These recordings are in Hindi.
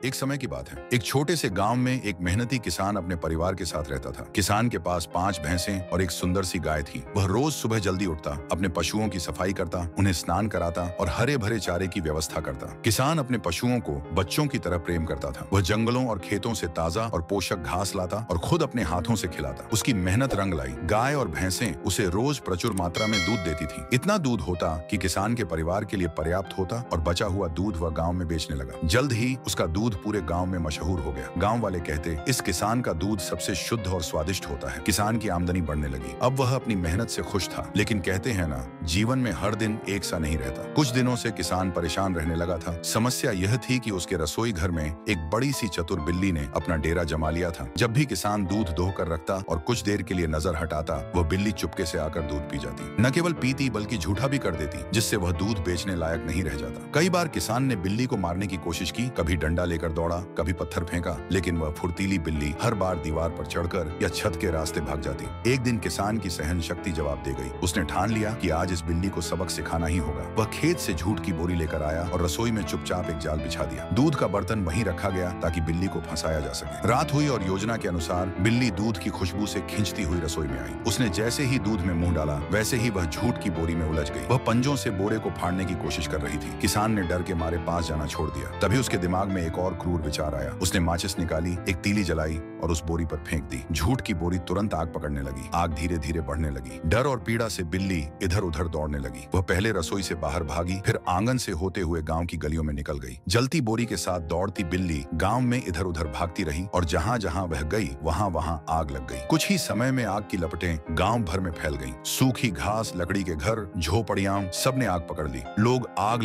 एक समय की बात है। एक छोटे से गांव में एक मेहनती किसान अपने परिवार के साथ रहता था। किसान के पास 5 भैंसें और एक सुंदर सी गाय थी। वह रोज सुबह जल्दी उठता, अपने पशुओं की सफाई करता, उन्हें स्नान कराता और हरे भरे चारे की व्यवस्था करता। किसान अपने पशुओं को बच्चों की तरह प्रेम करता था। वह जंगलों और खेतों से ताजा और पोषक घास लाता और खुद अपने हाथों से खिलाता। उसकी मेहनत रंग लाई। गाय और भैंसें उसे रोज प्रचुर मात्रा में दूध देती थी। इतना दूध होता कि किसान के परिवार के लिए पर्याप्त होता और बचा हुआ दूध वह गाँव में बेचने लगा। जल्द ही उसका दूध पूरे गाँव में मशहूर हो गया। गांव वाले कहते, इस किसान का दूध सबसे शुद्ध और स्वादिष्ट होता है। किसान की आमदनी बढ़ने लगी। अब वह अपनी मेहनत से खुश था, लेकिन कहते हैं ना, जीवन में हर दिन एक सा नहीं रहता। कुछ दिनों से किसान परेशान रहने लगा था। समस्या यह थी कि उसके रसोई घर में एक बड़ी सी चतुर बिल्ली ने अपना डेरा जमा लिया था। जब भी किसान दूध धोकर रखता और कुछ देर के लिए नजर हटाता, वह बिल्ली चुपके से आकर दूध पी जाती। न केवल पीती बल्कि झूठा भी कर देती, जिससे वह दूध बेचने लायक नहीं रह जाता। कई बार किसान ने बिल्ली को मारने की कोशिश की, कभी डंडा लेकर दौड़ा, कभी पत्थर फेंका, लेकिन वह फुर्तीली बिल्ली हर बार दीवार पर चढ़कर या छत के रास्ते भाग जाती। एक दिन किसान की सहन शक्ति जवाब दे गई। उसने ठान लिया कि आज इस बिल्ली को सबक सिखाना ही होगा। वह खेत से झूठ की बोरी लेकर आया और रसोई में चुपचाप एक जाल बिछा दिया। दूध का बर्तन वहीं रखा गया ताकि बिल्ली को फंसाया जा सके। रात हुई और योजना के अनुसार बिल्ली दूध की खुशबू से खींचती हुई रसोई में आई। उसने जैसे ही दूध में मुंह डाला, वैसे ही वह झूठ की बोरी में उलझ गई। वह पंजों से बोरे को फाड़ने की कोशिश कर रही थी। किसान ने डर के मारे पास जाना छोड़ दिया। तभी उसके दिमाग में एक और क्रूर विचार आया। उसने माचिस निकाली, एक तीली जलाई और उस बोरी पर फेंक दी। झूठ की बोरी तुरंत आग पकड़ने लगी। आग धीरे धीरे बढ़ने लगी। डर और पीड़ा से बिल्ली इधर उधर दौड़ने लगी। वह पहले रसोई से बाहर भागी, फिर आंगन से होते हुए गांव की गलियों में निकल गई। जलती बोरी के साथ दौड़ती बिल्ली गांव में इधर उधर भागती रही और जहां जहां वह गई वहां वहां आग लग गई। कुछ ही समय में आग की लपटें गांव भर में फैल गईं। सूखी घास, लकड़ी के घर, झोपड़ियां, सबने आग पकड़ ली। लोग आग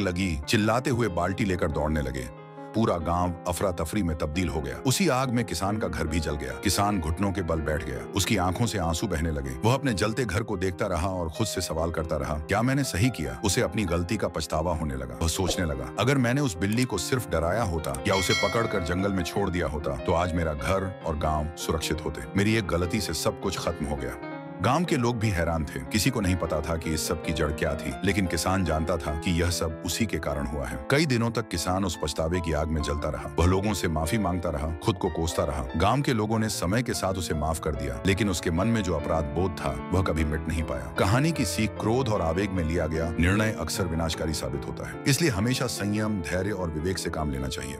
लगी चिल्लाते हुए बाल्टी लेकर दौड़ने लगे। पूरा गांव अफरा तफरी में तब्दील हो गया। उसी आग में किसान का घर भी जल गया। किसान घुटनों के बल बैठ गया। उसकी आंखों से आंसू बहने लगे। वह अपने जलते घर को देखता रहा और खुद से सवाल करता रहा, क्या मैंने सही किया? उसे अपनी गलती का पछतावा होने लगा। वह सोचने लगा, अगर मैंने उस बिल्ली को सिर्फ डराया होता या उसे पकड़कर जंगल में छोड़ दिया होता, तो आज मेरा घर और गांव सुरक्षित होते। मेरी एक गलती से सब कुछ खत्म हो गया। गांव के लोग भी हैरान थे। किसी को नहीं पता था कि इस सब की जड़ क्या थी, लेकिन किसान जानता था कि यह सब उसी के कारण हुआ है। कई दिनों तक किसान उस पछतावे की आग में जलता रहा। वह लोगों से माफी मांगता रहा, खुद को कोसता रहा। गांव के लोगों ने समय के साथ उसे माफ कर दिया, लेकिन उसके मन में जो अपराध बोध था, वह कभी मिट नहीं पाया। कहानी की सीख, क्रोध और आवेग में लिया गया निर्णय अक्सर विनाशकारी साबित होता है। इसलिए हमेशा संयम, धैर्य और विवेक से काम लेना चाहिए।